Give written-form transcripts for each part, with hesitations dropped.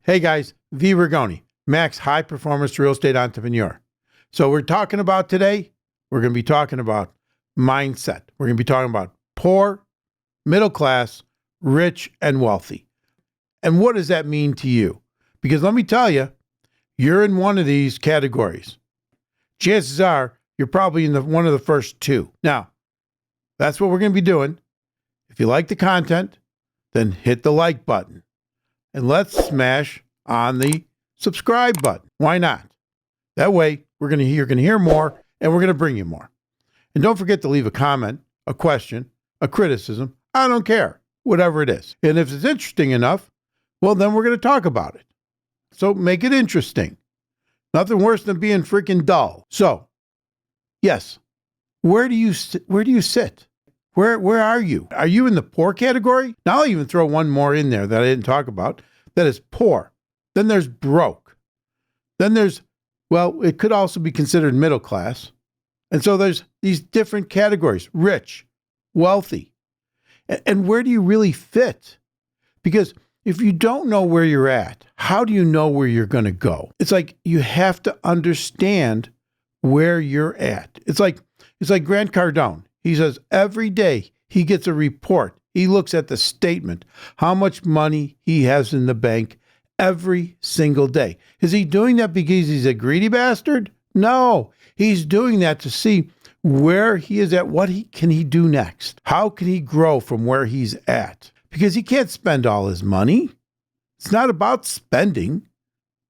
Hey guys, V. Rigoni, Max High Performance Real Estate Entrepreneur. So we're talking about today, we're going to be talking about mindset. We're going to be talking about poor, middle class, rich, and wealthy. And what does that mean to you? Because let me tell you, you're in one of these categories. Chances are you're probably in one of the first two. Now, that's what we're going to be doing. If you like the content, then hit the like button. And let's smash on the subscribe button. Why not? That way, you're going to hear more, and we're going to bring you more. And don't forget to leave a comment, a question, a criticism. I don't care, whatever it is. And if it's interesting enough, well, then we're going to talk about it. So make it interesting. Nothing worse than being freaking dull. So, yes, where do you sit? Where are you? Are you in the poor category? Now I'll even throw one more in there that I didn't talk about. That is poor. Then there's broke. Then there's, well, it could also be considered middle class. And so there's these different categories: rich, wealthy. And where do you really fit? Because if you don't know where you're at, how do you know where you're going to go? It's like you have to understand where you're at. It's like Grant Cardone. He says every day he gets a report. He looks at the statement, how much money he has in the bank every single day. Is he doing that because he's a greedy bastard? No, he's doing that to see where he is at. What can he do next? How can he grow from where he's at? Because he can't spend all his money. It's not about spending.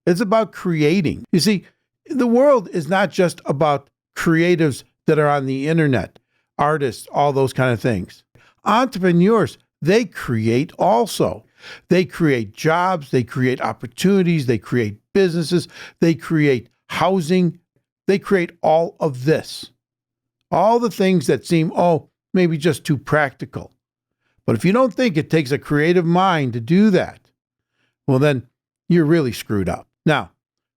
It's about creating. You see, the world is not just about creatives that are on the internet, artists, all those kind of things. Entrepreneurs, they create also. They create jobs, they create opportunities, they create businesses, they create housing, they create all of this. All the things that seem, maybe just too practical. But if you don't think it takes a creative mind to do that, well, then you're really screwed up. Now,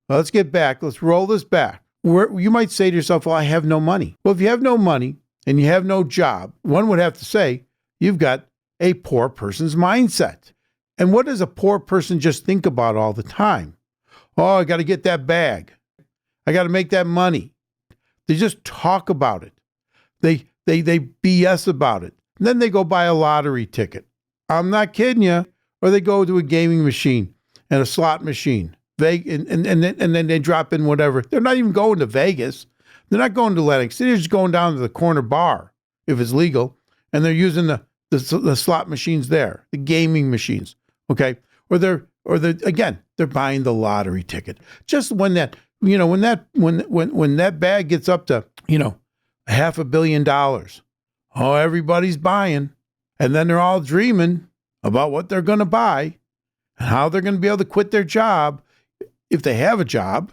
let's get back. Let's roll this back. You might say to yourself, well, I have no money. Well, if you have no money and you have no job, one would have to say you've got a poor person's mindset. And what does a poor person just think about all the time? Oh, I got to get that bag. I got to make that money. They just talk about it. They BS about it. And then they go buy a lottery ticket. I'm not kidding you. Or they go to a gaming machine and a slot machine. And then they drop in whatever. They're not even going to Vegas. They're not going to Atlantic City. They're just going down to the corner bar, if it's legal, and they're using the slot machines there, the gaming machines, okay? Or they're buying the lottery ticket. Just when that bag gets up to, $500 million, everybody's buying, and then they're all dreaming about what they're going to buy and how they're going to be able to quit their job if they have a job.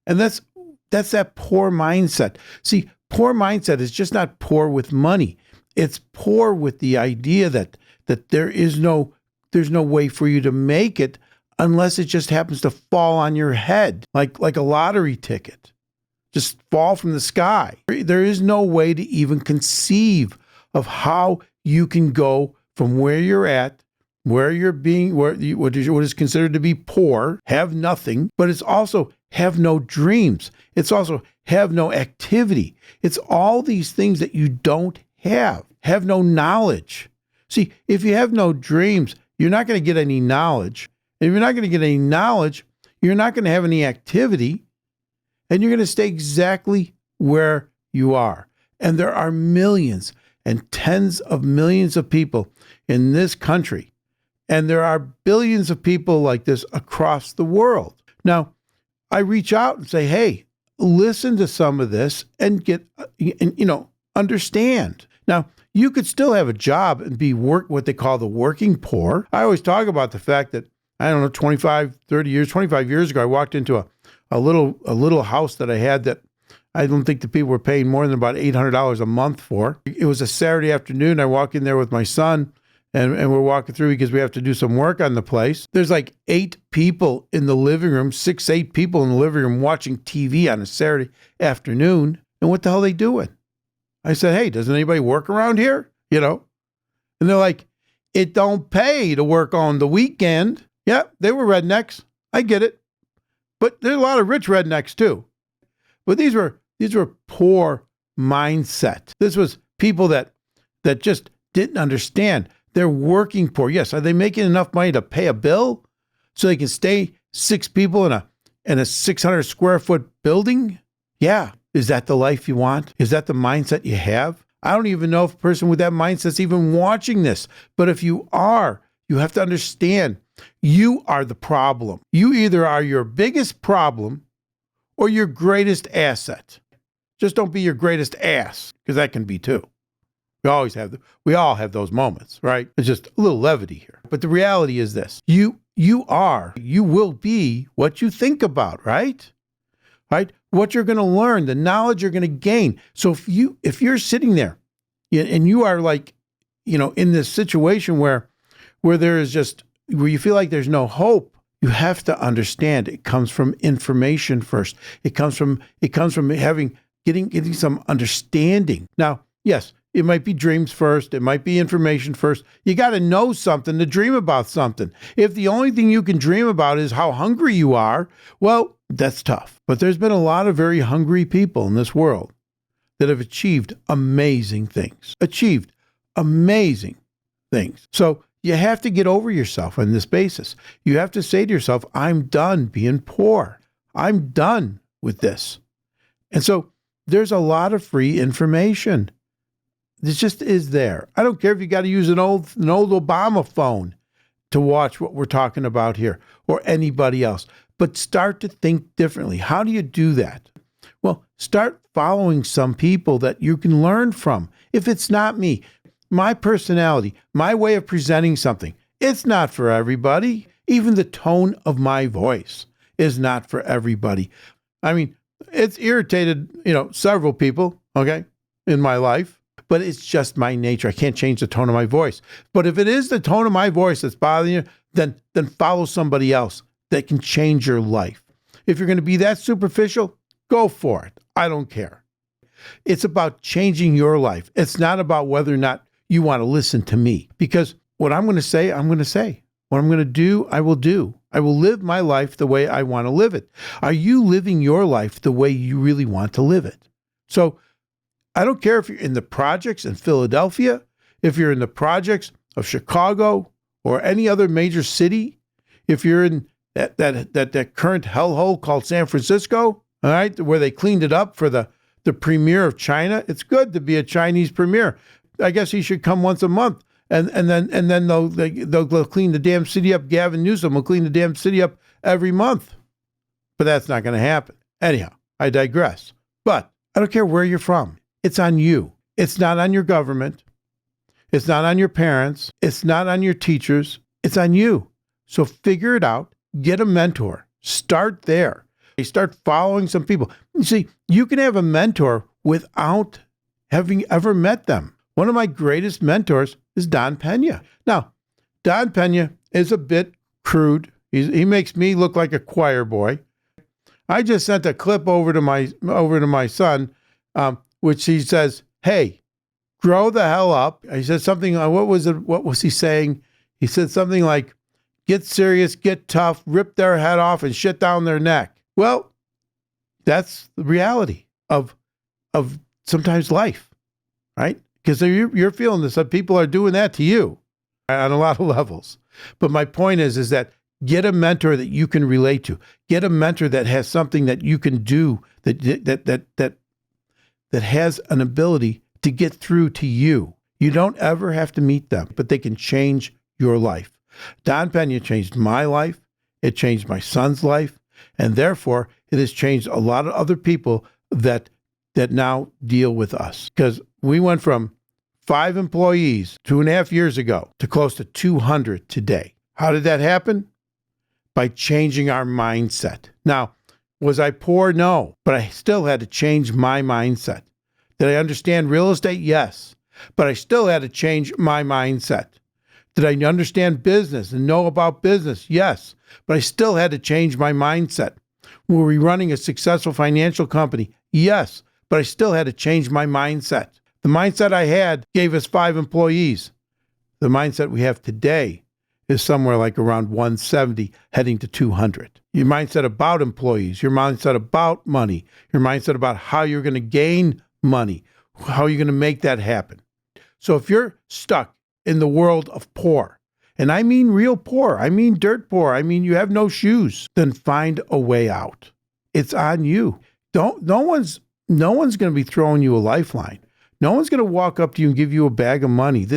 And that's that poor mindset. See, poor mindset is just not poor with money. It's poor with the idea that there's no way for you to make it unless it just happens to fall on your head, like a lottery ticket, just fall from the sky. There is no way to even conceive of how you can go from where you're at, what is considered to be poor, have nothing, but it's also have no dreams. It's also have no activity. It's all these things that you don't have no knowledge. See, if you have no dreams, you're not going to get any knowledge. And if you're not going to get any knowledge, you're not going to have any activity, and you're going to stay exactly where you are. And there are millions and tens of millions of people in this country. And there are billions of people like this across the world. Now, I reach out and say, hey, listen to some of this and understand. Now, you could still have a job and be what they call the working poor. I always talk about the fact that, 25 years ago, I walked into a little house that I had that I don't think the people were paying more than about $800 a month for. It was a Saturday afternoon. I walk in there with my son, and we're walking through because we have to do some work on the place. There's like 8 people in the living room, 8 people in the living room watching TV on a Saturday afternoon. And what the hell are they doing? I said, hey, doesn't anybody work around here? And they're like, it don't pay to work on the weekend. Yeah, they were rednecks. I get it. But there's a lot of rich rednecks too. But these were poor mindset. This was people that just didn't understand. They're working poor. Yes, are they making enough money to pay a bill so they can stay 6 people in a 600 square foot building? Yeah. Is that the life you want? Is that the mindset you have? I don't even know if a person with that mindset's even watching this. But if you are, you have to understand you are the problem. You either are your biggest problem or your greatest asset. Just don't be your greatest ass, because that can be too. We all have those moments, right? It's just a little levity here. But the reality is this. You will be what you think about, right? Right? What you're going to learn, the knowledge you're going to gain. So if you're sitting there and you are like, in this situation where you feel like there's no hope, you have to understand it comes from information first. It comes from getting some understanding. Now, yes, it might be dreams first. It might be information first. You got to know something to dream about something. If the only thing you can dream about is how hungry you are, well, that's tough. But there's been a lot of very hungry people in this world that have achieved amazing things. So you have to get over yourself on this basis. You have to say to yourself, I'm done being poor. I'm done with this. And so there's a lot of free information. This just is there. I don't care if you got to use an old Obama phone to watch what we're talking about here, or anybody else. But start to think differently. How do you do that? Well, start following some people that you can learn from. If it's not me, my personality, my way of presenting something, it's not for everybody. Even the tone of my voice is not for everybody. I mean, it's irritated, several people, okay, in my life. But it's just my nature. I can't change the tone of my voice. But if it is the tone of my voice that's bothering you, then follow somebody else that can change your life. If you're going to be that superficial, go for it. I don't care. It's about changing your life. It's not about whether or not you want to listen to me. Because what I'm going to say, I'm going to say. What I'm going to do, I will do. I will live my life the way I want to live it. Are you living your life the way you really want to live it? So I don't care if you're in the projects in Philadelphia, if you're in the projects of Chicago or any other major city, if you're in that current hellhole called San Francisco, all right, where they cleaned it up for the premier of China. It's good to be a Chinese premier. I guess he should come once a month, and then they'll clean the damn city up. Gavin Newsom will clean the damn city up every month, but that's not going to happen. Anyhow, I digress. But I don't care where you're from. It's on you. It's not on your government. It's not on your parents. It's not on your teachers. It's on you. So figure it out. Get a mentor. Start there. Start following some people. You see, you can have a mentor without having ever met them. One of my greatest mentors is Don Pena. Now, Don Pena is a bit crude. He makes me look like a choir boy. I just sent a clip over to my son, which he says, "Hey, grow the hell up." He said something. What was he saying? He said something like, "Get serious, get tough, rip their head off, and shit down their neck." Well, that's the reality of sometimes life, right? Because you're feeling this. People are doing that to you on a lot of levels. But my point is that get a mentor that you can relate to. Get a mentor that has something that you can do that has an ability to get through to you. You don't ever have to meet them, but they can change your life. Don Pena changed my life. It changed my son's life. And therefore, it has changed a lot of other people that now deal with us. Because we went from 5 employees 2.5 years ago to close to 200 today. How did that happen? By changing our mindset. Now, was I poor? No, but I still had to change my mindset. Did I understand real estate? Yes, but I still had to change my mindset. Did I understand business and know about business? Yes, but I still had to change my mindset. Were we running a successful financial company? Yes, but I still had to change my mindset. The mindset I had gave us 5 employees. The mindset we have today is somewhere like around 170 heading to 200. Your mindset about employees, your mindset about money, your mindset about how you're going to gain money, how you're going to make that happen. So if you're stuck in the world of poor, and I mean real poor, I mean dirt poor, I mean you have no shoes, then find a way out. It's on you. No one's going to be throwing you a lifeline. No one's going to walk up to you and give you a bag of money.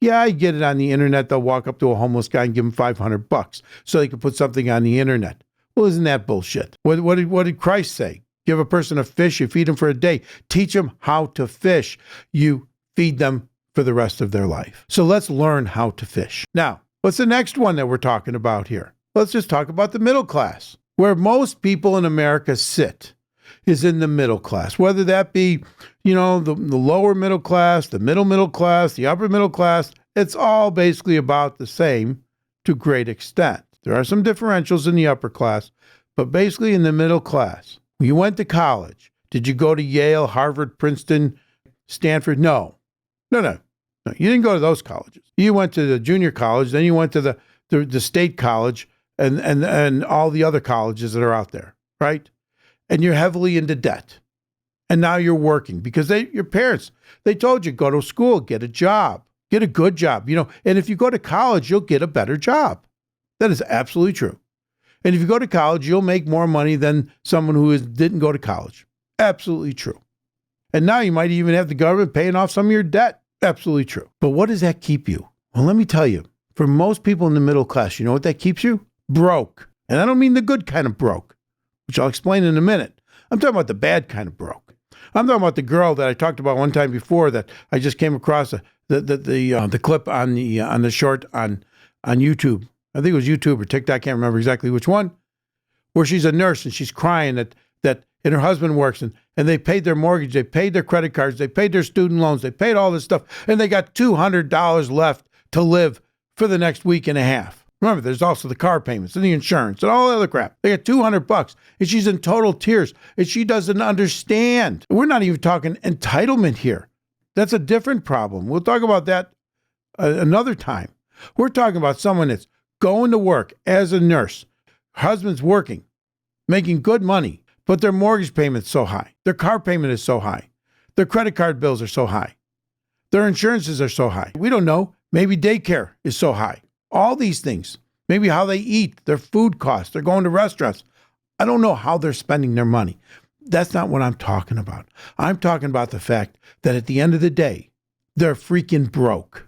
I get it on the internet. They'll walk up to a homeless guy and give him $500 so they can put something on the internet. Well, isn't that bullshit? What did Christ say? Give a person a fish, you feed them for a day. Teach them how to fish. You feed them for the rest of their life. So let's learn how to fish. Now, what's the next one that we're talking about here? Let's just talk about the middle class. Where most people in America sit is in the middle class, whether that be, the lower middle class, the middle class, the upper middle class. It's all basically about the same to a great extent. There are some differentials in the upper class, but basically in the middle class. You went to college. Did you go to Yale, Harvard, Princeton, Stanford? No. You didn't go to those colleges. You went to the junior college, then you went to the state college and all the other colleges that are out there, right? And you're heavily into debt. And now you're working because your parents, they told you, go to school, get a job, get a good job, and if you go to college, you'll get a better job. That is absolutely true. And if you go to college, you'll make more money than someone who didn't go to college. Absolutely true. And now you might even have the government paying off some of your debt. Absolutely true. But what does that keep you? Well, let me tell you, for most people in the middle class, you know what that keeps you? Broke. And I don't mean the good kind of broke, which I'll explain in a minute. I'm talking about the bad kind of broke. I'm talking about the girl that I talked about one time before that I just came across the clip on the short on YouTube. I think it was YouTube or TikTok. I can't remember exactly which one, where she's a nurse and she's crying that and her husband works and they paid their mortgage, they paid their credit cards, they paid their student loans, they paid all this stuff, and they got $200 left to live for the next week and a half. Remember, there's also the car payments and the insurance and all the other crap. They got $200 and she's in total tears and she doesn't understand. We're not even talking entitlement here. That's a different problem. We'll talk about that another time. We're talking about someone that's going to work as a nurse, husband's working, making good money, but their mortgage payment's so high. Their car payment is so high. Their credit card bills are so high. Their insurances are so high. We don't know. Maybe daycare is so high. All these things. Maybe how they eat, their food costs. They're going to restaurants. I don't know how they're spending their money. That's not what I'm talking about. I'm talking about the fact that at the end of the day, they're freaking broke.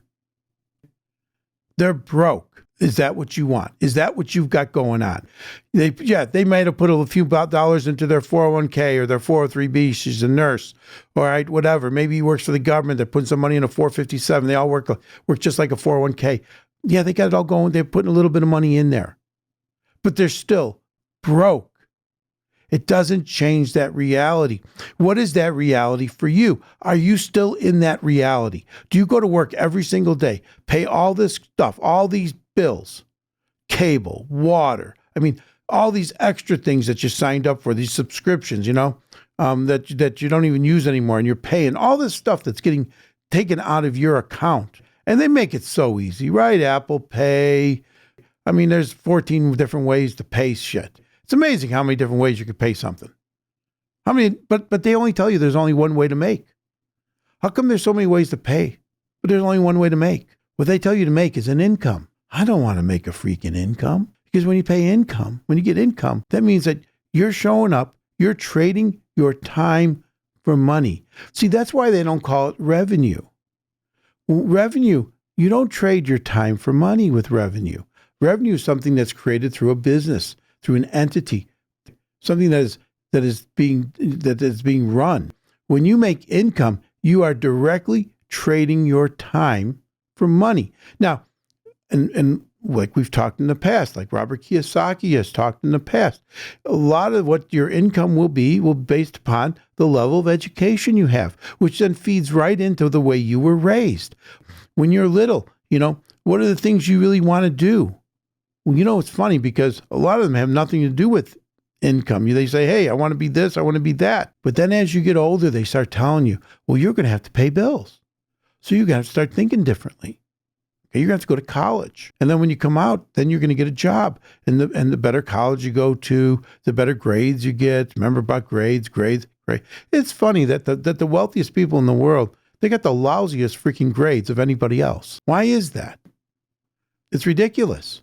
They're broke. Is that what you want? Is that what you've got going on? They might have put a few dollars into their 401k or their 403b. She's a nurse, all right, whatever. Maybe he works for the government. They're putting some money in a 457. They all work just like a 401k. Yeah, they got it all going. They're putting a little bit of money in there, but they're still broke. It doesn't change that reality. What is that reality for you? Are you still in that reality? Do you go to work every single day, pay all this stuff, all these bills, cable, water, all these extra things that you signed up for, these subscriptions, that you don't even use anymore, and you're paying all this stuff that's getting taken out of your account. And they make it so easy, right? Apple Pay. There's 14 different ways to pay shit. It's amazing how many different ways you could pay something. But they only tell you there's only one way to make. How come there's so many ways to pay, but there's only one way to make? What they tell you to make is an income. I don't want to make a freaking income, because when you pay income, when you get income, that means that you're showing up, you're trading your time for money. See, that's why they don't call it revenue. Revenue, you don't trade your time for money with revenue. Revenue is something that's created through a business, through an entity, something that is being run. When you make income, you are directly trading your time for money. Now, and like we've talked in the past, like Robert Kiyosaki has talked in the past, a lot of what your income will be based upon the level of education you have, which then feeds right into the way you were raised. When you're little, what are the things you really want to do? Well, it's funny because a lot of them have nothing to do with income. They say, hey, I want to be this, I want to be that. But then as you get older, they start telling you, well, you're going to have to pay bills. So you're going to have to start thinking differently. Okay, you're going to have to go to college. And then when you come out, then you're going to get a job. And the better college you go to, the better grades you get. Remember about grades. It's funny that the wealthiest people in the world, they got the lousiest freaking grades of anybody else. Why is that? It's ridiculous.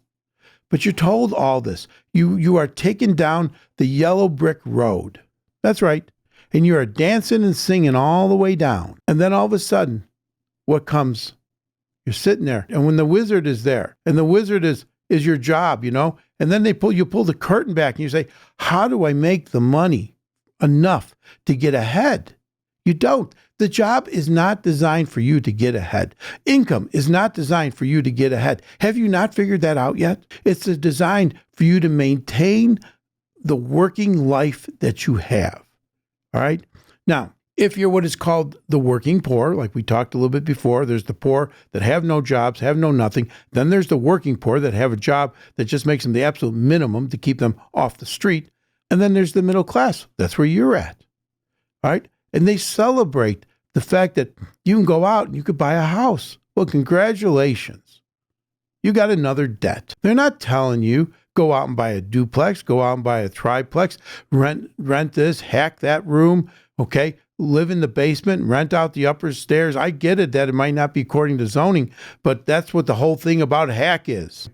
But you're told all this. You are taken down the yellow brick road. That's right. And you are dancing and singing all the way down. And then all of a sudden, what comes? You're sitting there. And when the wizard is there, and the wizard is your job, you know, and then you pull the curtain back and you say, how do I make the money enough to get ahead? You don't. The job is not designed for you to get ahead. Income is not designed for you to get ahead. Have you not figured that out yet? It's designed for you to maintain the working life that you have. All right? Now, if you're what is called the working poor, like we talked a little bit before, there's the poor that have no jobs, have no nothing. Then there's the working poor that have a job that just makes them the absolute minimum to keep them off the street. And then there's the middle class. That's where you're at. All right? And they celebrate the fact that you can go out and you could buy a house. Well, congratulations. You got another debt. They're not telling you, go out and buy a duplex, go out and buy a triplex, rent this, hack that room, okay? Live in the basement, rent out the upper stairs. I get it that it might not be according to zoning, but that's what the whole thing about hack is.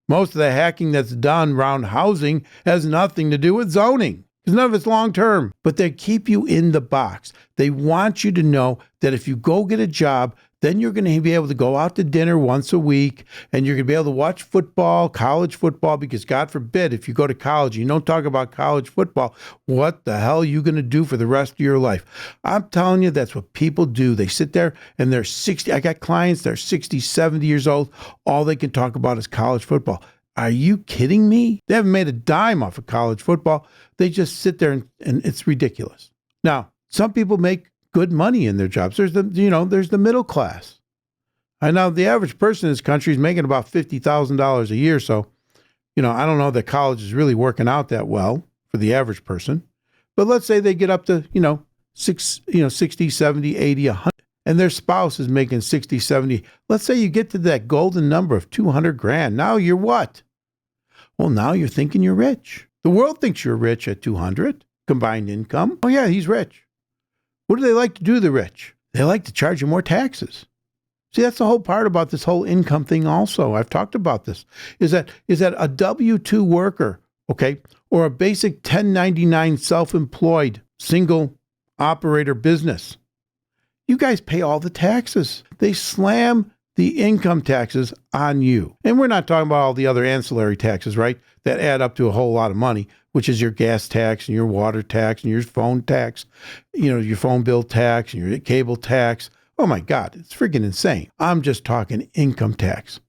Most of the hacking that's done around housing has nothing to do with zoning. Because none of it's long-term, but they keep you in the box. They want you to know that if you go get a job, then you're going to be able to go out to dinner once a week, and you're going to be able to watch football, college football, because God forbid, if you go to college and you don't talk about college football, what the hell are you going to do for the rest of your life? I'm telling you, that's what people do. They sit there and they're 60. I got clients, they're 60, 70 years old. All they can talk about is college football. Are you kidding me? They haven't made a dime off of college football. They just sit there and it's ridiculous. Now, some people make good money in their jobs. There's the middle class. I know the average person in this country is making about $50,000 a year. So, I don't know that college is really working out that well for the average person. But let's say they get up to, 60, 70, 80, 100. And their spouse is making 60, 70. Let's say you get to that golden number of 200 grand. Now you're what? Well, now you're thinking you're rich. The world thinks you're rich at 200 combined income. Oh yeah, he's rich. What do they like to do, the rich? They like to charge you more taxes. See, that's the whole part about this whole income thing also. I've talked about this. Is that a W-2 worker, okay, or a basic 1099 self-employed single operator business, you guys pay all the taxes. They slam the income taxes on you. And we're not talking about all the other ancillary taxes, right? That add up to a whole lot of money, which is your gas tax and your water tax and your phone tax, your phone bill tax and your cable tax. Oh my God, it's freaking insane. I'm just talking income tax.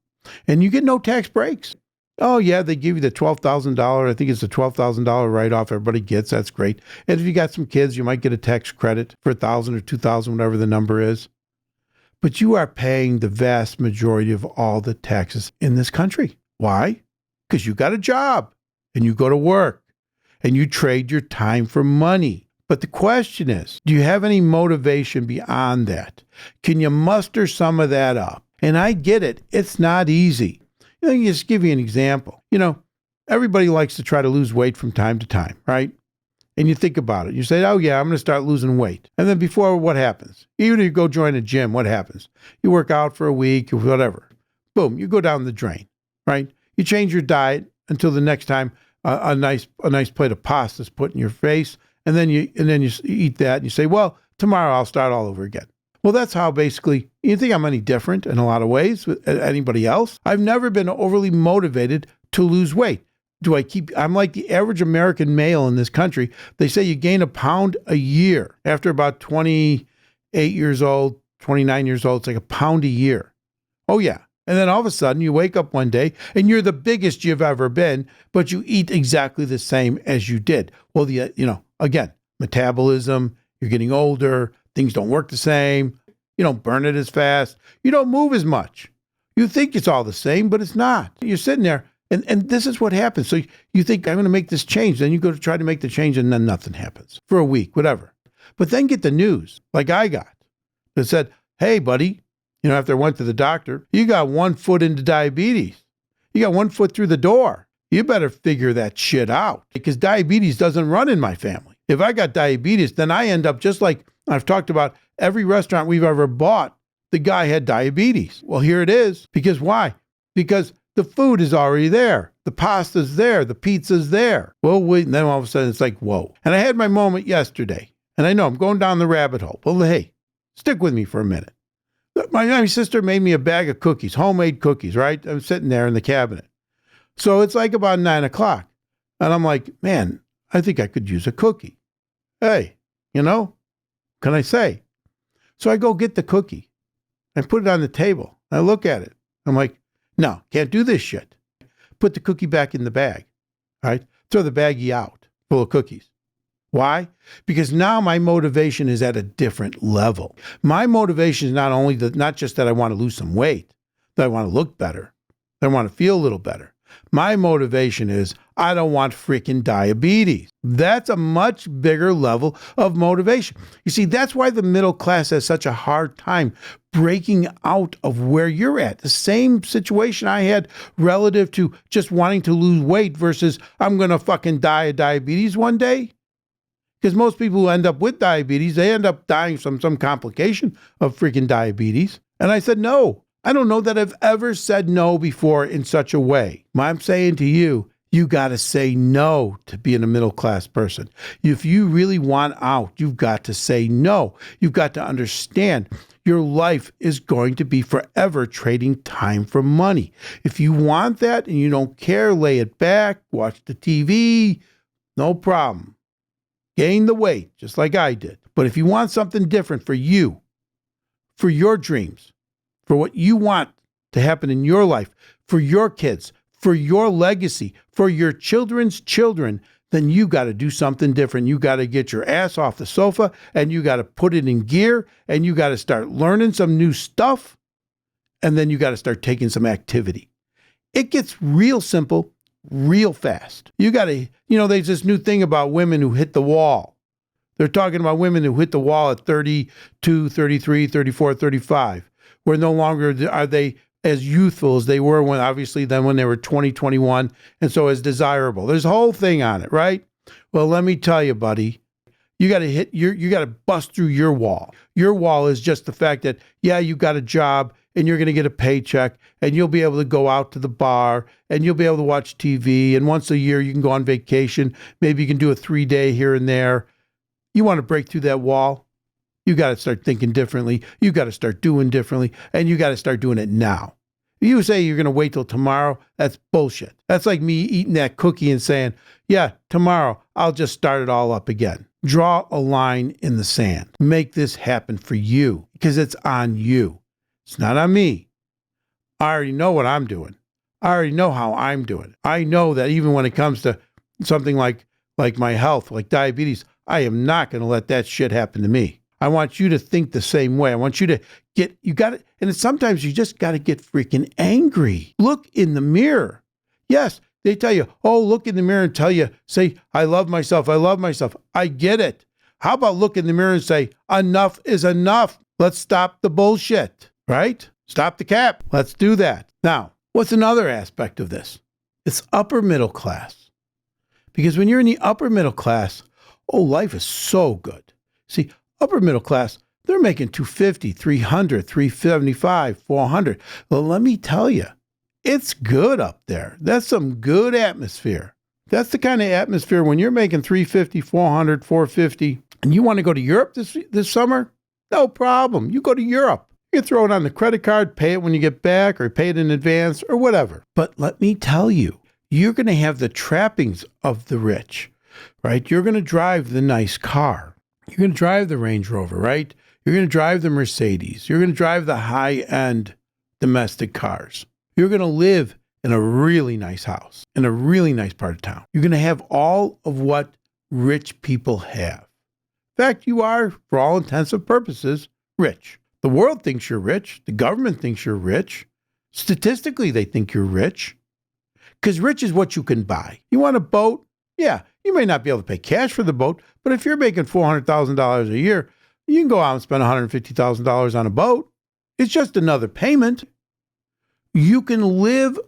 And you get no tax breaks. Oh yeah, they give you the $12,000. I think it's a $12,000 write-off everybody gets. That's great. And if you got some kids, you might get a tax credit for $1,000 or $2,000, whatever the number is. But you are paying the vast majority of all the taxes in this country. Why? Because you got a job and you go to work and you trade your time for money. But the question is, do you have any motivation beyond that? Can you muster some of that up? And I get it. It's not easy. Let me just give you an example. Everybody likes to try to lose weight from time to time, right? And you think about it. You say, oh yeah, I'm going to start losing weight. And then before, what happens? Even if you go join a gym, what happens? You work out for a week or whatever. Boom, you go down the drain, right? You change your diet until the next time a nice plate of pasta is put in your face. And then you eat that and you say, well, tomorrow I'll start all over again. Well, that's how basically, you think I'm any different in a lot of ways with anybody else? I've never been overly motivated to lose weight. I'm like the average American male in this country. They say you gain a pound a year. After about 28 years old, 29 years old, it's like a pound a year. Oh yeah. And then all of a sudden you wake up one day and you're the biggest you've ever been, but you eat exactly the same as you did. Well, again, metabolism, you're getting older, things don't work the same. You don't burn it as fast. You don't move as much. You think it's all the same, but it's not. You're sitting there, and this is what happens. So you think, I'm going to make this change. Then you go to try to make the change, and then nothing happens for a week, whatever. But then get the news, like I got, that said, hey, buddy, after I went to the doctor, you got 1 foot into diabetes. You got 1 foot through the door. You better figure that shit out because diabetes doesn't run in my family. If I got diabetes, then I end up just like I've talked about every restaurant we've ever bought, the guy had diabetes. Well, here it is. Because why? Because the food is already there. The pasta's there. The pizza's there. Well, wait, and then all of a sudden it's like, whoa. And I had my moment yesterday. And I know I'm going down the rabbit hole. Well, hey, stick with me for a minute. My sister made me a bag of cookies, homemade cookies, right? I'm sitting there in the cabinet. So it's like about 9 o'clock. And I'm like, man, I think I could use a cookie. Hey, can I say? So I go get the cookie. I put it on the table. I look at it. I'm like, no, can't do this shit. Put the cookie back in the bag, right? Throw the baggie out full of cookies. Why? Because now my motivation is at a different level. My motivation is not just that I want to lose some weight, that I want to look better, that I want to feel a little better. My motivation is I don't want freaking diabetes. That's a much bigger level of motivation. You see, that's why the middle class has such a hard time breaking out of where you're at. The same situation I had relative to just wanting to lose weight versus I'm going to fucking die of diabetes one day. Because most people who end up with diabetes, they end up dying from some complication of freaking diabetes. And I said, no. I don't know that I've ever said no before in such a way. I'm saying to you, you got to say no to being a middle class person. If you really want out, you've got to say no. You've got to understand your life is going to be forever trading time for money. If you want that and you don't care, lay it back, watch the TV, no problem. Gain the weight, just like I did. But if you want something different for you, for your dreams, for what you want to happen in your life, for your kids, for your legacy, for your children's children, then you got to do something different. You got to get your ass off the sofa and you got to put it in gear and you got to start learning some new stuff and then you got to start taking some activity. It gets real simple, real fast. You got to, there's this new thing about women who hit the wall. They're talking about women who hit the wall at 32, 33, 34, 35. Where no longer are they as youthful as they were when they were 20, 21, and so as desirable. There's a whole thing on it, right? Well, let me tell you, buddy, you got to bust through your wall. Your wall is just the fact that, yeah, you got a job and you're going to get a paycheck and you'll be able to go out to the bar and you'll be able to watch TV. And once a year you can go on vacation. Maybe you can do a 3-day here and there. You want to break through that wall? You got to start thinking differently. You got to start doing differently. And you got to start doing it now. You say you're going to wait till tomorrow. That's bullshit. That's like me eating that cookie and saying, yeah, tomorrow I'll just start it all up again. Draw a line in the sand. Make this happen for you because it's on you. It's not on me. I already know what I'm doing. I already know how I'm doing. I know that even when it comes to something like my health, like diabetes, I am not going to let that shit happen to me. I want you to think the same way. I want you to and sometimes you just got to get freaking angry. Look in the mirror. Yes, they tell you, oh, look in the mirror and say, I love myself. I love myself. I get it. How about look in the mirror and say, enough is enough. Let's stop the bullshit, right? Stop the cap. Let's do that. Now, what's another aspect of this? It's upper middle class. Because when you're in the upper middle class, life is so good. See, upper middle class, they're making $250, $300, $375, $400. Well, let me tell you, it's good up there. That's some good atmosphere. That's the kind of atmosphere when you're making $350, $400, $450, and you want to go to Europe this summer? No problem. You go to Europe. You can throw it on the credit card, pay it when you get back, or pay it in advance, or whatever. But let me tell you, you're going to have the trappings of the rich, right? You're going to drive the nice car. You're going to drive the Range Rover, right? You're going to drive the Mercedes. You're going to drive the high-end domestic cars. You're going to live in a really nice house, in a really nice part of town. You're going to have all of what rich people have. In fact, you are, for all intents and purposes, rich. The world thinks you're rich. The government thinks you're rich. Statistically, they think you're rich. Because rich is what you can buy. You want a boat? Yeah, you may not be able to pay cash for the boat, but if you're making $400,000 a year, you can go out and spend $150,000 on a boat. It's just another payment. You can live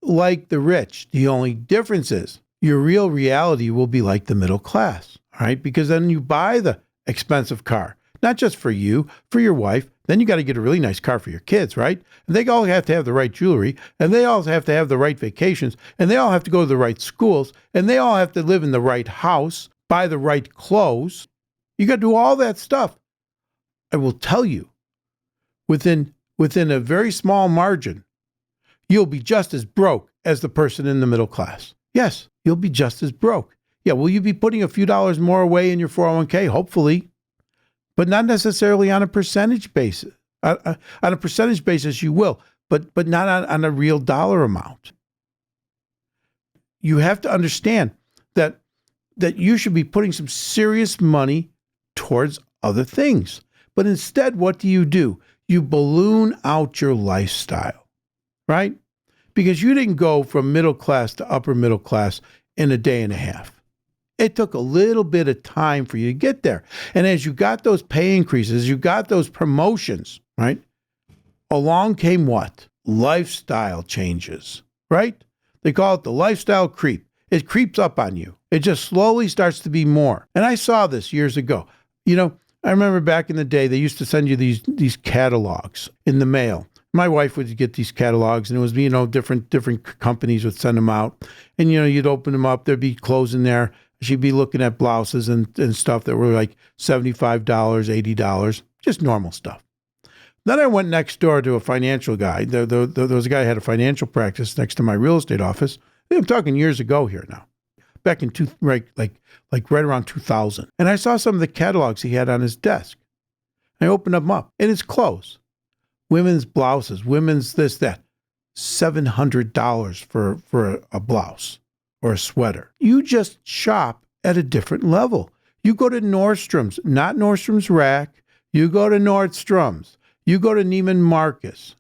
like the rich. The only difference is your real reality will be like the middle class, all right? Because then you buy the expensive car, not just for you, for your wife. Then you got to get a really nice car for your kids, right? And they all have to have the right jewelry, and they all have to have the right vacations, and they all have to go to the right schools, and they all have to live in the right house, buy the right clothes. You got to do all that stuff. I will tell you, within a very small margin, you'll be just as broke as the person in the middle class. Yes, you'll be just as broke. Yeah, will you be putting a few dollars more away in your 401k? Hopefully, but not necessarily on a percentage basis. On a percentage basis, you will, but not on a real dollar amount. You have to understand that you should be putting some serious money towards other things. But instead, what do? You balloon out your lifestyle, right? Because you didn't go from middle class to upper middle class in a day and a half. It took a little bit of time for you to get there. And as you got those pay increases, you got those promotions, right? Along came what? Lifestyle changes, right? They call it the lifestyle creep. It creeps up on you. It just slowly starts to be more. And I saw this years ago. You know, I remember back in the day, they used to send you these catalogs in the mail. My wife would get these catalogs, and it was, different companies would send them out. And, you'd open them up. There'd be clothes in there. She'd be looking at blouses and stuff that were like $75, $80, just normal stuff. Then I went next door to a financial guy. There was a guy who had a financial practice next to my real estate office. I'm talking years ago here now, back in right around 2000. And I saw some of the catalogs he had on his desk. I opened them up, and it's clothes. Women's blouses, women's this, that. $700 for a blouse or a sweater. You just shop at a different level. You go to Nordstrom's, not Nordstrom's Rack. You go to Nordstrom's. You go to Neiman Marcus.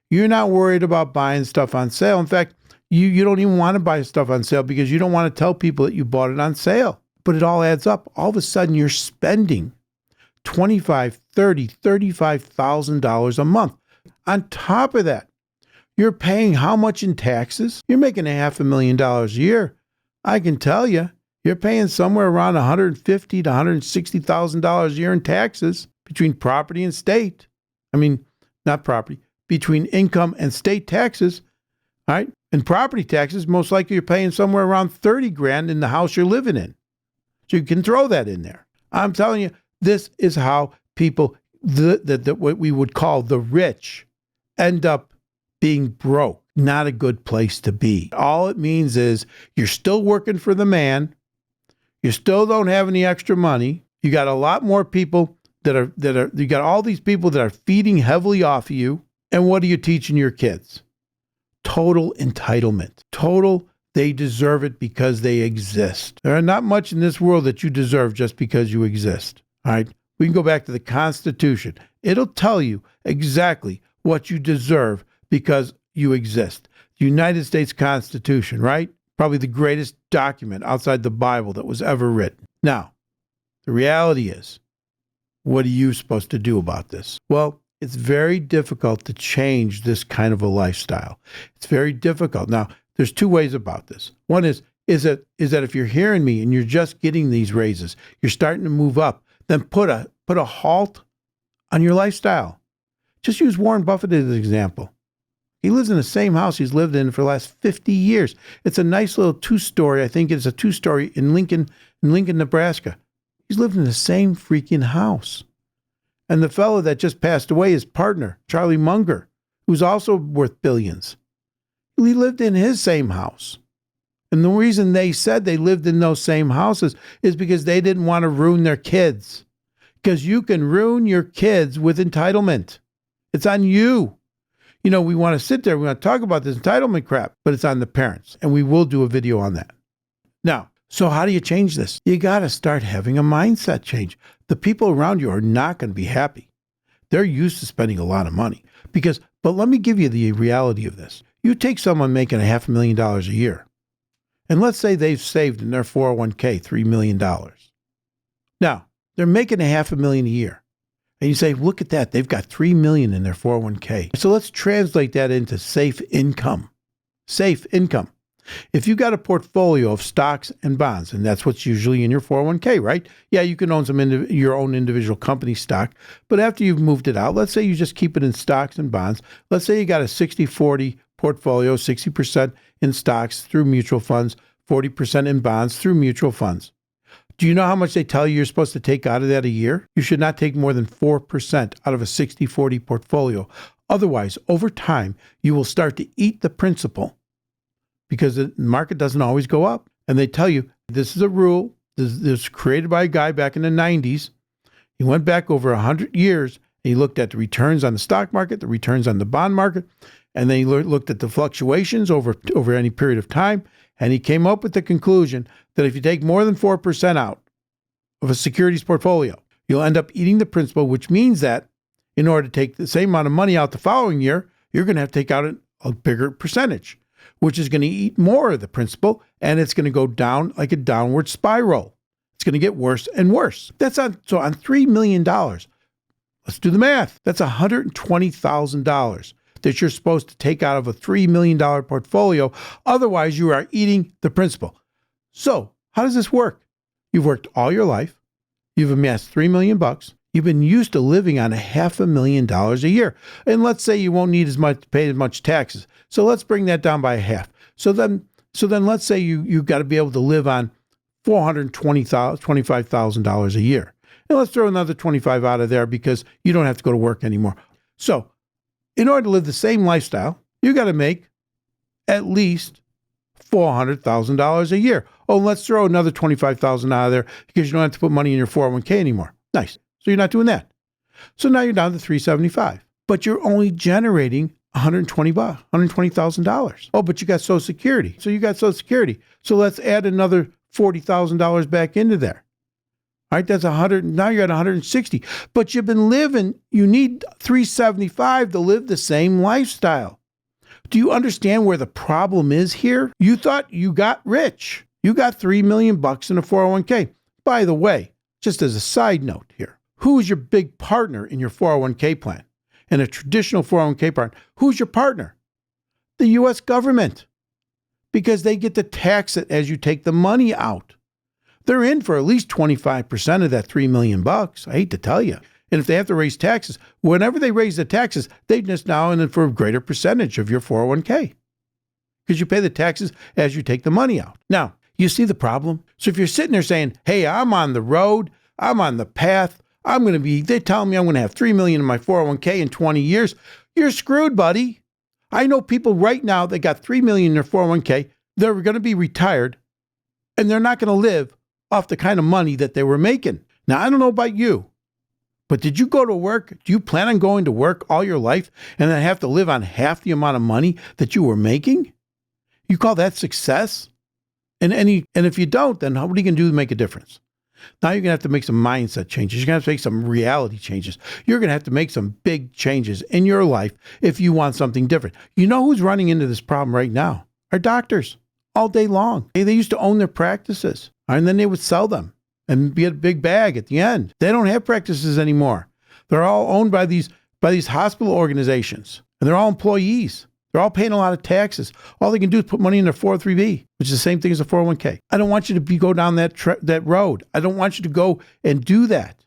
You're not worried about buying stuff on sale. In fact, you don't even want to buy stuff on sale because you don't want to tell people that you bought it on sale. But it all adds up. All of a sudden, you're spending $25,000, $30,000, $35,000 a month. On top of that, you're paying how much in taxes? You're making $500,000 a year. I can tell you, you're paying somewhere around $150,000 to $160,000 a year in taxes between property and state. I mean, not property, between income and state taxes. All right. And property taxes, most likely you're paying somewhere around $30,000 in the house you're living in. So you can throw that in there. I'm telling you, this is how people, what we would call the rich, end up being broke. Not a good place to be. All it means is you're still working for the man. You still don't have any extra money. You got a lot more people you got all these people that are feeding heavily off of you. And what are you teaching your kids? Total entitlement. Total, they deserve it because they exist. There are not much in this world that you deserve just because you exist. All right. We can go back to the Constitution. It'll tell you exactly what you deserve because you exist. The United States Constitution, right? Probably the greatest document outside the Bible that was ever written. Now, the reality is, what are you supposed to do about this? Well, it's very difficult to change this kind of a lifestyle. It's very difficult. Now, there's two ways about this. One is that if you're hearing me and you're just getting these raises, you're starting to move up, then put a halt on your lifestyle. Just use Warren Buffett as an example. He lives in the same house he's lived in for the last 50 years. It's a nice little two-story. I think it's a two-story in Lincoln, Nebraska. He's lived in the same freaking house. And the fellow that just passed away, his partner, Charlie Munger, who's also worth billions, he lived in his same house. And the reason they said they lived in those same houses is because they didn't want to ruin their kids. Because you can ruin your kids with entitlement. It's on you. We want to sit there, we want to talk about this entitlement crap, but it's on the parents. And we will do a video on that. Now, so how do you change this? You got to start having a mindset change. The people around you are not going to be happy. They're used to spending a lot of money. But let me give you the reality of this. You take someone making $500,000 a year, and let's say they've saved in their 401k $3 million. Now, they're making $500,000 a year. And you say, look at that. They've got $3 million in their 401k. So let's translate that into safe income. Safe income. If you've got a portfolio of stocks and bonds, and that's what's usually in your 401k, right? Yeah, you can own your own individual company stock, but after you've moved it out, let's say you just keep it in stocks and bonds. Let's say you got a 60-40 portfolio, 60% in stocks through mutual funds, 40% in bonds through mutual funds. Do you know how much they tell you you're supposed to take out of that a year? You should not take more than 4% out of a 60-40 portfolio. Otherwise, over time, you will start to eat the principal because the market doesn't always go up. And they tell you, this is a rule. This was created by a guy back in the 90s. He went back over 100 years, and he looked at the returns on the stock market, the returns on the bond market, and then he looked at the fluctuations over any period of time, and he came up with the conclusion that if you take more than 4% out of a securities portfolio, you'll end up eating the principal, which means that in order to take the same amount of money out the following year, you're going to have to take out a bigger percentage, which is going to eat more of the principal, and it's going to go down like a downward spiral. It's going to get worse and worse. So on $3 million, let's do the math. That's $120,000 that you're supposed to take out of a $3 million portfolio. Otherwise, you are eating the principal. So how does this work? You've worked all your life. You've amassed $3 million. You've been used to living on $500,000 a year. And let's say you won't need pay as much taxes. So let's bring that down by half. So then let's say you've got to be able to live on $425,000 a year. And let's throw another 25 out of there because you don't have to go to work anymore. So in order to live the same lifestyle, you got to make at least $400,000 a year. Oh, let's throw another $25,000 out of there because you don't have to put money in your 401k anymore. Nice. So you're not doing that. So now you're down to $375, but you're only generating $120,000. Oh, but you got Social Security. So you got Social Security. So let's add another $40,000 back into there. All right, that's 100. Now you're at 160. But you've been living, you need 375 to live the same lifestyle. Do you understand where the problem is here? You thought you got rich. You got $3 million in a 401k. By the way, just as a side note here, who is your big partner in your 401k plan? In a traditional 401k plan, who's your partner? The U.S. government. Because they get to tax it as you take the money out. They're in for at least 25% of that $3 million. I hate to tell you. And if they have to raise taxes, whenever they raise the taxes, they just now in for a greater percentage of your 401k. Because you pay the taxes as you take the money out. Now, you see the problem? So if you're sitting there saying, hey, I'm on the road, I'm on the path, they're telling me I'm going to have $3 million in my 401k in 20 years, you're screwed, buddy. I know people right now that got $3 million in their 401k, they're going to be retired, and they're not going to live off the kind of money that they were making. Now, I don't know about you, but did you go to work? Do you plan on going to work all your life and then have to live on half the amount of money that you were making? You call that success? And if you don't, then what are you going to do to make a difference? Now you're going to have to make some mindset changes. You're going to have to make some reality changes. You're going to have to make some big changes in your life if you want something different. You know who's running into this problem right now? Our doctors all day long. They used to own their practices, and then they would sell them and get a big bag at the end. They don't have practices anymore. They're all owned by these hospital organizations, and they're all employees. They're all paying a lot of taxes. All they can do is put money in their 403b, which is the same thing as a 401k. I don't want you to go down that road. I don't want you to go and do that.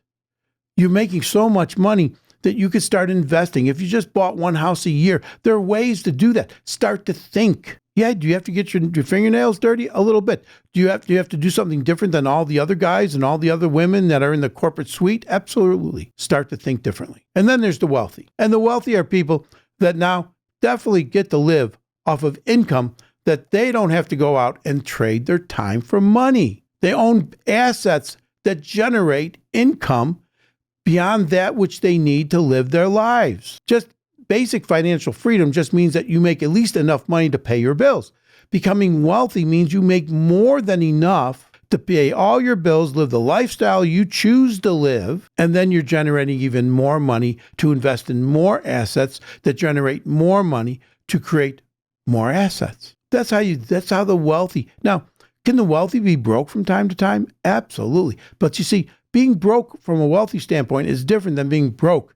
You're making so much money that you could start investing. If you just bought one house a year, there are ways to do that. Start to think. Yeah, do you have to get your fingernails dirty? A little bit. Do you have to do something different than all the other guys and all the other women that are in the corporate suite? Absolutely. Start to think differently. And then there's the wealthy. And the wealthy are people that now definitely get to live off of income that they don't have to go out and trade their time for money. They own assets that generate income beyond that which they need to live their lives. Just basic financial freedom just means that you make at least enough money to pay your bills. Becoming wealthy means you make more than enough to pay all your bills, live the lifestyle you choose to live, and then you're generating even more money to invest in more assets that generate more money to create more assets. That's how the wealthy. Now, can the wealthy be broke from time to time? Absolutely. But you see, being broke from a wealthy standpoint is different than being broke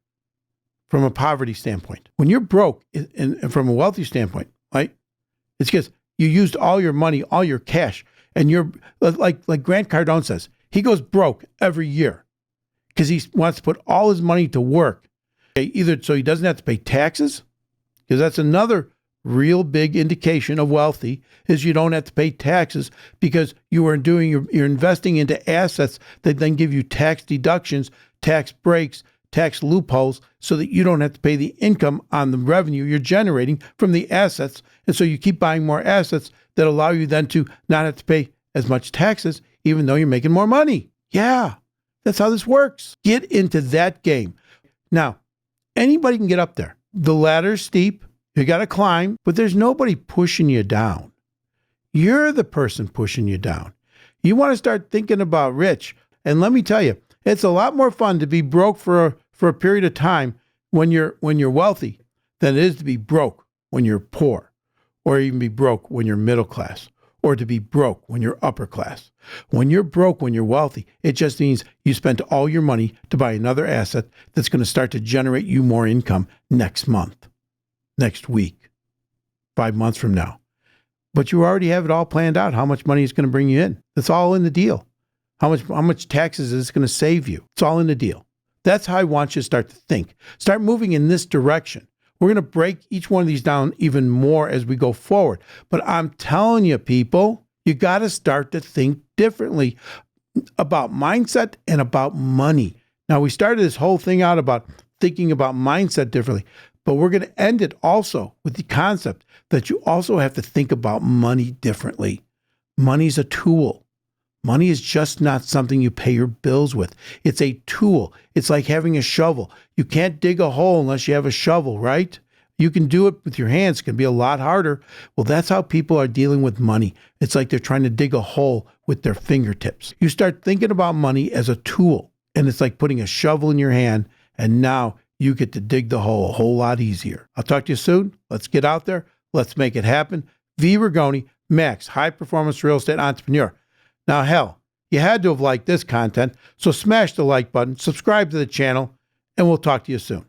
from a poverty standpoint. When you're broke from a wealthy standpoint, right? It's because you used all your money, all your cash, and you're like Grant Cardone says, he goes broke every year because he wants to put all his money to work, okay, either so he doesn't have to pay taxes, because that's another real big indication of wealthy is you don't have to pay taxes because you're investing into assets that then give you tax deductions, tax breaks, tax loopholes, so that you don't have to pay the income on the revenue you're generating from the assets. And so you keep buying more assets that allow you then to not have to pay as much taxes, even though you're making more money. Yeah, that's how this works. Get into that game. Now, anybody can get up there. The ladder's steep. You got to climb, but there's nobody pushing you down. You're the person pushing you down. You want to start thinking about rich. And let me tell you, it's a lot more fun to be broke for a period of time when you're wealthy than it is to be broke when you're poor, or even be broke when you're middle class, or to be broke when you're upper class. When you're broke when you're wealthy, it just means you spent all your money to buy another asset that's going to start to generate you more income next month, next week, 5 months from now. But you already have it all planned out, how much money it's going to bring you in. That's all in the deal. How much taxes is it going to save you? It's all in the deal. That's how I want you to start to think. Start moving in this direction. We're going to break each one of these down even more as we go forward. But I'm telling you, people, you got to start to think differently about mindset and about money. Now, we started this whole thing out about thinking about mindset differently, but we're going to end it also with the concept that you also have to think about money differently. Money's a tool. Money is just not something you pay your bills with. It's a tool. It's like having a shovel. You can't dig a hole unless you have a shovel, right? You can do it with your hands. It can be a lot harder. Well, that's how people are dealing with money. It's like they're trying to dig a hole with their fingertips. You start thinking about money as a tool, and it's like putting a shovel in your hand, and now you get to dig the hole a whole lot easier. I'll talk to you soon. Let's get out there. Let's make it happen. V. Rigoni, Max, High Performance Real Estate Entrepreneur. Now, hell, you had to have liked this content, so smash the like button, subscribe to the channel, and we'll talk to you soon.